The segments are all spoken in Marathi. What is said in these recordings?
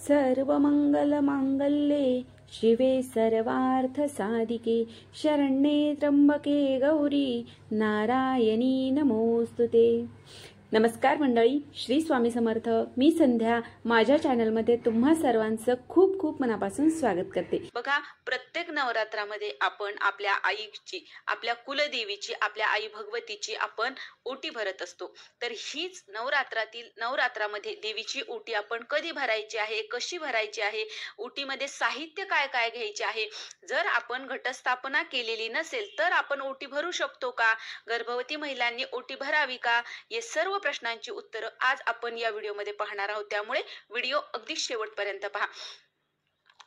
सर्वमंगलमांगल्ये शिवे सर्वार्थसाधिके शरण्ये त्र्यंबके गौरी नारायणी नमोस्तुते। नमस्कार मंडळी, श्री स्वामी समर्थ। मी संध्या माझ्या चॅनलमध्ये तुम्हा सर्वांचं खूप खूप मनापासून स्वागत करते। बघा, प्रत्येक नवरात्रामध्ये आपण आपल्या आईची, आपल्या कुलदेवीची, आपल्या आई भगवतीची आपण ओटी भरत असतो। तर हीच नवरात्रामध्ये देवीची ओटी आपण कधी भरायची आहे, कशी भरायची आहे, ओटीमध्ये साहित्य काय काय घ्यायचे आहे, जर आपण घटस्थापना केलेली नसेल तर आपण ओटी भरू शकतो का, गर्भवती महिलांनी ओटी भरावी का, हे सर्व प्रश्नांची उत्तरं आज आपण या व्हिडिओमध्ये पाहणार आहोत। त्यामुळे व्हिडिओ अगदी शेवटपर्यंत पहा।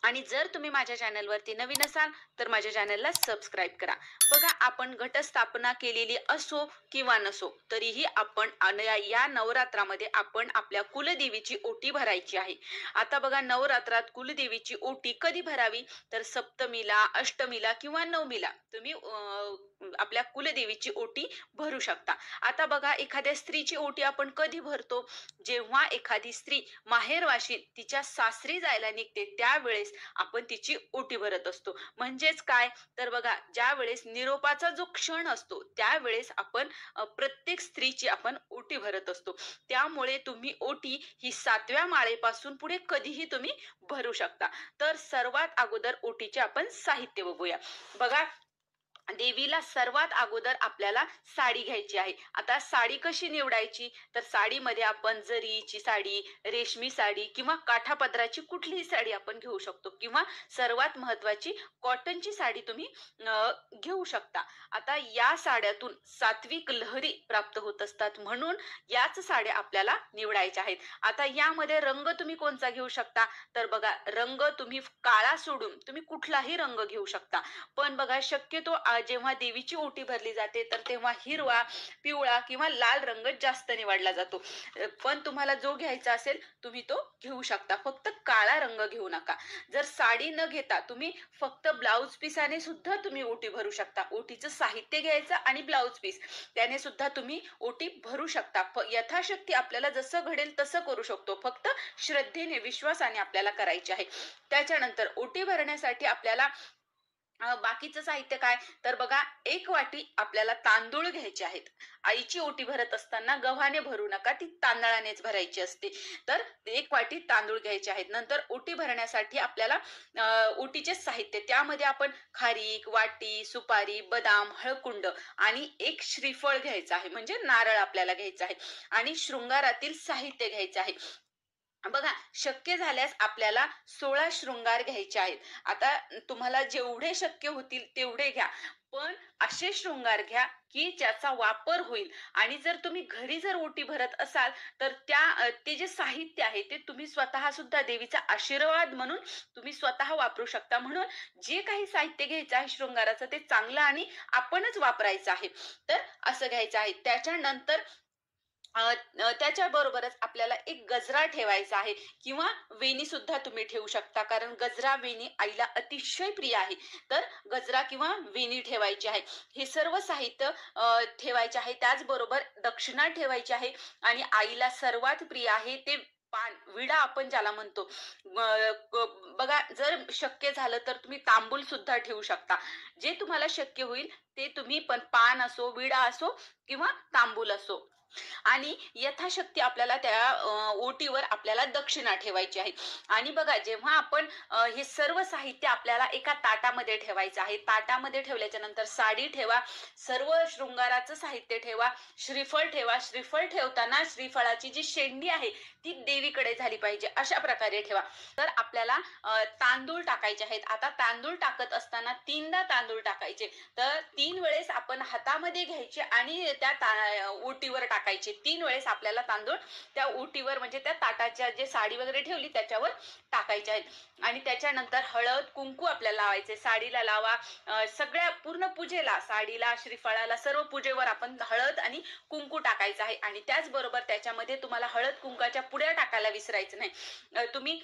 आणि जर तुम्ही माझ्या चॅनलवरती नवीन असाल तर माझ्या चॅनलला सबस्क्राईब करा। बघा, आपण घटस्थापना केलेली असो किंवा नसो तरीही आपण या नवरात्रामध्ये आपण आपल्या कुलदेवीची ओटी भरायची आहे। आता बघा, नवरात्रात कुलदेवीची ओटी कधी भरावी, तर सप्तमीला, अष्टमीला किंवा नवमीला तुम्ही आपल्या कुलदेवीची ओटी भरू शकता। आता बघा, एखाद्या स्त्रीची ओटी आपण कधी भरतो, जेव्हा एखादी स्त्री माहेरवाशी तिच्या सासरी जायला निघते त्यावेळेस आपण तिची ओटी भरत असतो। म्हणजेच काय, तर बघा, ज्या वेळेस निरोपाचा जो क्षण असतो त्यावेळेस आपण प्रत्येक स्त्रीची आपण ओटी भरत असतो। त्यामुळे तुम्ही ओटी ही 7व्या माळेपासून पुढे कधीही तुम्ही भरू शकता। तर सर्वात अगोदर ओटीचे आपण साहित्य बघूया। बघा, देवीला सर्वात अगोदर आपल्याला साडी घ्यायची आहे। आता साडी कशी निवडायची, तर साडीमध्ये आपण जरीची साडी, रेशमी साडी किंवा काठापदराची कुठलीही साडी आपण घेऊ शकतो, किंवा सर्वात महत्वाची कॉटनची साडी तुम्ही घेऊ शकता। आता या साड्यातून सात्विक लहरी प्राप्त होत असतात, म्हणून याच साड्या आपल्याला निवडायच्या आहेत। आता यामध्ये रंग तुम्ही कोणता घेऊ शकता, तर बघा, रंग तुम्ही काळा सोडून तुम्ही कुठलाही रंग घेऊ शकता। पण बघा, शक्यतो जेव्हा देवीची ओटी भरली जाते तर तेव्हा हिरवा, पिवळा किंवा लाल रंग जास्त निवडला जातो। पण तुम्हाला जो घ्यायचा असेल तुम्ही तो घेऊ शकता, फक्त काळा रंग घेऊ नका। जर साडी न घेता तुम्ही फक्त ब्लाउज पिसाने सुद्धा तुम्ही ओटी भरू शकता। ओटीचं साहित्य घ्यायचं आणि ब्लाउज पीस, त्याने सुद्धा तुम्ही ओटी भरू शकता। यथाशक्ती आपल्याला जसं घडेल तसं करू शकतो, फक्त श्रद्धेने, विश्वासाने आपल्याला करायचे आहे। त्याच्यानंतर ओटी भरण्यासाठी आपल्याला बाकीचं साहित्य काय, तर बघा, 1 वाटी आपल्याला तांदूळ घ्यायचे आहेत। आईची ओटी भरत असताना गव्हाने भरू नका, ती तांदळानेच भरायची असते। तर 1 वाटी तांदूळ घ्यायचे आहेत। नंतर ओटी भरण्यासाठी आपल्याला ओटीचे साहित्य, त्यामध्ये आपण खारीक, वाटी, सुपारी, बदाम, हळकुंड आणि 1 श्रीफळ घ्यायचं आहे, म्हणजे नारळ आपल्याला घ्यायचा आहे, आणि शृंगारातील साहित्य घ्यायचे आहे। बघा, शक्य झाल्यास आपल्याला 16 शृंगार घ्यायचे आहेत। आता तुम्हाला जेवढे शक्य होतील तेवढे घ्या, पण असे शृंगार घ्या की ज्याचा वापर होईल। आणि जर तुम्ही घरी जर ओटी भरत असाल तर ते जे साहित्य आहे ते तुम्ही स्वतः सुद्धा देवीचा आशीर्वाद म्हणून तुम्ही स्वतः वापरू शकता। म्हणून जे काही साहित्य घ्यायचं आहे शृंगाराचं ते चांगलं आणि आपणच वापरायचं आहे, तर असं घ्यायचं आहे। त्याच्यानंतर त्याच्याबरोबरच आपल्याला 1 गजरा ठेवायचा आहे, किंवा वेणी सुद्धा तुम्ही ठेवू शकता, कारण गजरा, वेणी आईला अतिशय प्रिय आहे। तर गजरा किंवा वेणी ठेवायची आहे, हे सर्व साहित्य ठेवायचे आहे। त्याचबरोबर दक्षिणा ठेवायची आहे, आणि आईला सर्वात प्रिय आहे ते पान, विडा आपण ज्याला म्हणतो। बघा, जर शक्य झालं तर तुम्ही तांबूल सुद्धा ठेवू शकता, जे तुम्हाला शक्य होईल ते तुम्ही, पण पान असो, विडा असो किंवा तांबूल असो। आणि यथाशक्ती आपल्याला त्या ओटीवर आपल्याला दक्षिणा ठेवायची आहे। आणि बघा, जेव्हा आपण हे सर्व साहित्य आपल्याला एका ताटामध्ये ठेवायचं आहे, ताटामध्ये ठेवल्याच्या नंतर साडी ठेवा, सर्व शृंगाराचं साहित्य ठेवा, श्रीफळ ठेवा। श्रीफळ ठेवताना श्रीफळाची जी शेंडी आहे ती देवीकडे झाली पाहिजे, अशा प्रकारे ठेवा। तर आपल्याला तांदूळ टाकायचे आहेत। आता तांदूळ टाकत असताना 3दा तांदूळ टाकायचे, तर 3 वेळेस आपण हातामध्ये घ्यायचे आणि त्या ओटीवर टाकायचे। 3 वेळेस आपल्याला तांदूळ त्या ओटीवर, म्हणजे त्या ताटाच्या जे साडी वगैरे ठेवली त्याच्यावर टाकायचे आहेत। आणि त्याच्यानंतर हळद, कुंकू आपल्याला लावायचे, साडीला लावा, सगळ्या पूर्ण पूजेला, साडीला, श्रीफळाला, सर्व पूजेवर आपण हळद आणि कुंकू टाकायचं आहे। आणि त्याचबरोबर त्याच्यामध्ये तुम्हाला हळद कुंकाच्या पुड्या टाकायला विसरायचं नाही। तुम्ही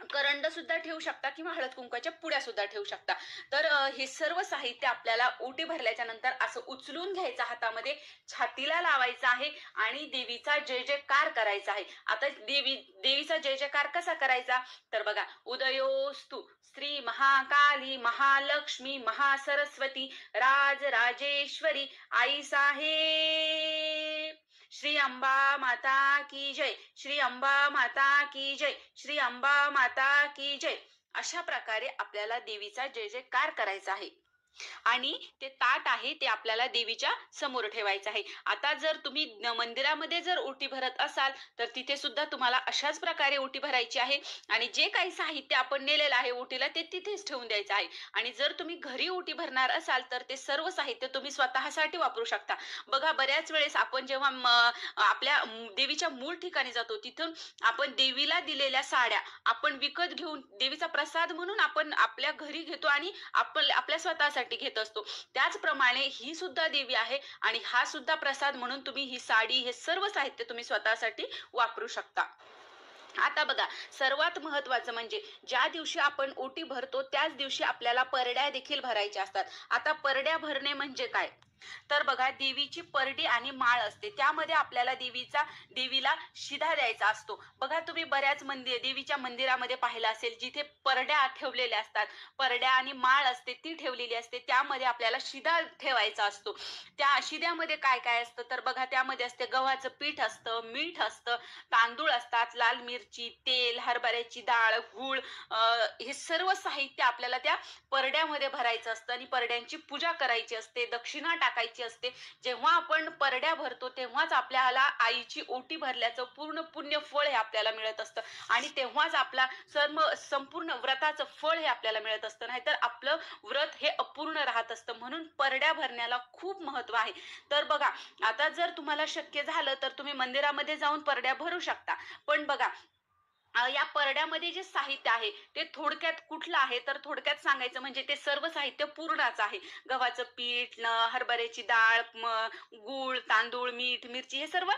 करंड सुद्धा ठेवू शकता किंवा हळद कुंकाच्या पुड्या सुद्धा ठेवू शकता। तर हे सर्व साहित्य आपल्याला ओटी भरल्याच्या नंतर असं उचलून घ्यायचं हातामध्ये, छातीला लावायचं आहे आणि देवीचा जय जयकार करायचा आहे। आता देवीचा जय जयकार कसा करायचा तर बघा, उदयोस्तु श्री महाकाली महालक्ष्मी महासरस्वती राज राजेश्वरी आई साहेब, श्री अंबा माता की जय, श्री अंबा माता की जय, श्री अंबा माता की जय। अशा प्रकारे आपल्याला देवीचा जय जयकार करायचा आहे आणि ते ताट आहे ते आपल्याला देवीच्या समोर ठेवायचं आहे। आता जर तुम्ही मंदिरामध्ये जर ओटी भरत असाल तर तिथे सुद्धा तुम्हाला अशाच प्रकारे ओटी भरायची आहे आणि जे काही साहित्य आपण नेलेलं आहे ओटीला ते तिथेच ठेवून द्यायचं आहे। आणि जर तुम्ही घरी ओटी भरणार असाल तर ते सर्व साहित्य तुम्ही स्वतःसाठी वापरू शकता। बघा, बऱ्याच वेळेस आपण जेव्हा आपल्या देवीच्या मूळ ठिकाणी जातो तिथून आपण देवीला दिलेल्या साड्या आपण विकत घेऊन देवीचा प्रसाद म्हणून आपण आपल्या घरी घेतो आणि आपण आपल्या स्वतःसाठी घेत असतो। त्याचप्रमाणे ही सुद्धा देवी आहे आणि हा सुद्धा प्रसाद म्हणून तुम्ही ही साडी हे सर्व साहित्य तुम्ही स्वतःसाठी वापरू शकता। आता बघा, सर्वात महत्वाचं म्हणजे ज्या दिवशी आपण ओटी भरतो त्याच दिवशी आपल्याला परड्या देखील भरायच्या असतात। आता परड्या भरणे म्हणजे काय तर बघा, देवीची परडी आणि माळ असते, त्यामध्ये आपल्याला देवीला शिधा द्यायचा असतो। बघा, तुम्ही बऱ्याच देवीच्या मंदिरामध्ये पाहिलं असेल जिथे परड्या ठेवलेल्या असतात, परड्या आणि माळ असते ती ठेवलेली असते, त्यामध्ये आपल्याला शिधा ठेवायचा असतो। त्या शिध्यामध्ये काय काय असतं तर बघा, त्यामध्ये असते गव्हाचं पीठ असतं, मीठ असतं, तांदूळ असतात, लाल मिरची, तेल, हरभऱ्याची डाळ, गूळ, हे सर्व साहित्य आपल्याला त्या परड्यामध्ये भरायचं असतं आणि परड्यांची पूजा करायची असते, दक्षिणा टाकायची असते। जेव्हा आपण परड्या भरतो तेव्हाच आपल्याला आईची ओटी भरल्याचं पूर्ण पुण्य फळ हे आपल्याला मिळत असतं आणि तेव्हाच आपला संपूर्ण व्रताचं फळ हे आपल्याला मिळत असतं, नाहीतर आपलं व्रत हे अपूर्ण राहत असतं। म्हणून परड्या भरण्याला खूप महत्व आहे। तर बघा, आता जर तुम्हाला शक्य झालं तर तुम्ही मंदिरामध्ये जाऊन परड्या भरू शकता, पण बघा या परड्यामध्ये जे साहित्य आहे ते थोडक्यात कुठलं आहे तर थोडक्यात सांगायचं म्हणजे ते सर्व साहित्य पूर्णाचं आहे। गव्हाचं पीठ, हरभऱ्याची डाळ, गूळ, तांदूळ, मीठ, मिरची हे सर्व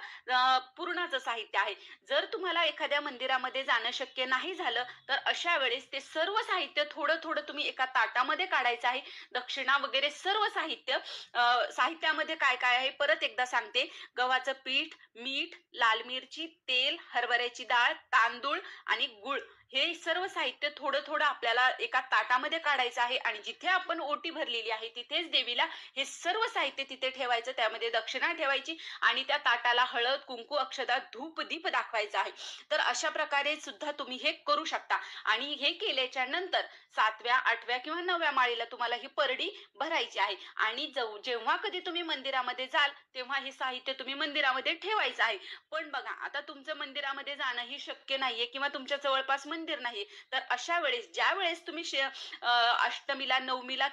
पूर्णाचं साहित्य आहे। जर तुम्हाला एखाद्या मंदिरामध्ये जाणं शक्य नाही झालं तर अशा वेळेस ते सर्व साहित्य थोडं थोडं तुम्ही एका ताटामध्ये काढायचं आहे। दक्षिणा वगैरे सर्व साहित्यामध्ये काय काय आहे परत एकदा सांगते, गव्हाचं पीठ, मीठ, लाल मिरची, तेल, हरभऱ्याची डाळ, तांदूळ आणि गूळ हे सर्व साहित्य थोडं थोडं आपल्याला एका ताटामध्ये काढायचं आहे आणि जिथे आपण ओटी भरलेली आहे तिथेच देवीला हे सर्व साहित्य तिथे ठेवायचं, त्यामध्ये दक्षिणा ठेवायची आणि त्या ताटाला हळद, कुंकू, अक्षता, धूप, दीप दाखवायचा आहे। तर अशा प्रकारे सुद्धा तुम्ही हे करू शकता आणि हे केल्याच्या नंतर 7व्या, 8व्या किंवा 9व्या माळीला तुम्हाला ही परडी भरायची आहे आणि जेव्हा कधी तुम्ही मंदिरामध्ये जाल तेव्हा हे साहित्य तुम्ही मंदिरामध्ये ठेवायचं आहे। पण बघा, आता तुमचं मंदिरामध्ये जाणं ही शक्य नाहीये किंवा तुमच्या जवळपास मंदिर नाही, तर अशा वेळेस ज्या वेळेस तुम्ही अष्टमीला, नवमीला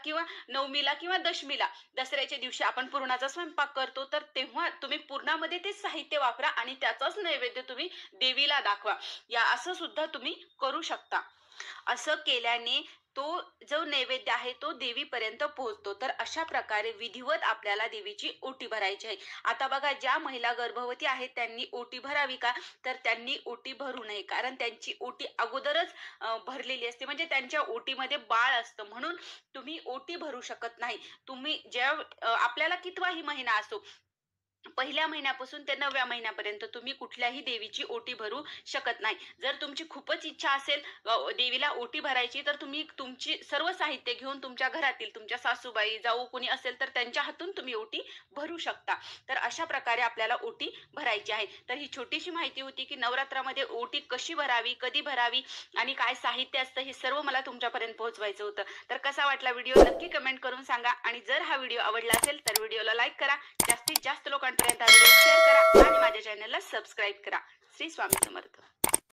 किंवा दशमीला, दसऱ्याच्या दिवशी आपण पुरणाचा स्वयंपाक करतो, तर तेव्हा तुम्ही पुरणामध्ये ते साहित्य वापरा आणि त्याचाच नैवेद्य तुम्ही देवीला दाखवा। असं सुद्धा तुम्ही करू शकता। असं केल्याने तो जो नैवेद्य आहे तो देवीपर्यंत पोहोचतो। तर अशा प्रकारे विधिवत आपल्याला देवीची ओटी भरायची आहे। आता बघा, ज्या महिला गर्भवती आहेत त्यांनी ओटी भरावी का तर त्यांनी ओटी भरू नये, कारण त्यांची ओटी अगोदरच भरलेली असते, म्हणजे त्यांच्या ओटीमध्ये बाळ असतं, म्हणून तुम्ही ओटी भरू शकत नाही। तुम्ही आपल्याला कितवाही महिना असो, पहिल्या महिन्यापासून ते 9व्या महिन्यापर्यंत तुम्ही कुठल्याही देवीची ओटी भरू शकत नाही। जर तुमची खूपच इच्छा असेल देवीला ओटी भरायची तर तुम्ही तुमची सर्व साहित्य घेऊन तुमच्या घरातील तुमच्या सासूबाई, जाऊ कोणी असेल तर त्यांच्या हातून तुम्ही ओटी भरू शकता। तर अशा प्रकारे आपल्याला ओटी भरायची आहे। तर ही छोटीशी माहिती होती की नवरात्रामध्ये ओटी कशी भरावी, कधी भरावी आणि काय साहित्य असतं हे सर्व मला तुमच्यापर्यंत पोहोचवायचं होतं। तर कसा वाटला व्हिडिओ नक्की कमेंट करून सांगा आणि जर हा व्हिडिओ आवडला असेल तर व्हिडिओला लाईक करा, जास्तीत जास्त लोकांपर्यंत हा व्हिडिओ शेअर करा आणि माझ्या चॅनलला सबस्क्राईब करा। श्री स्वामी समर्थ।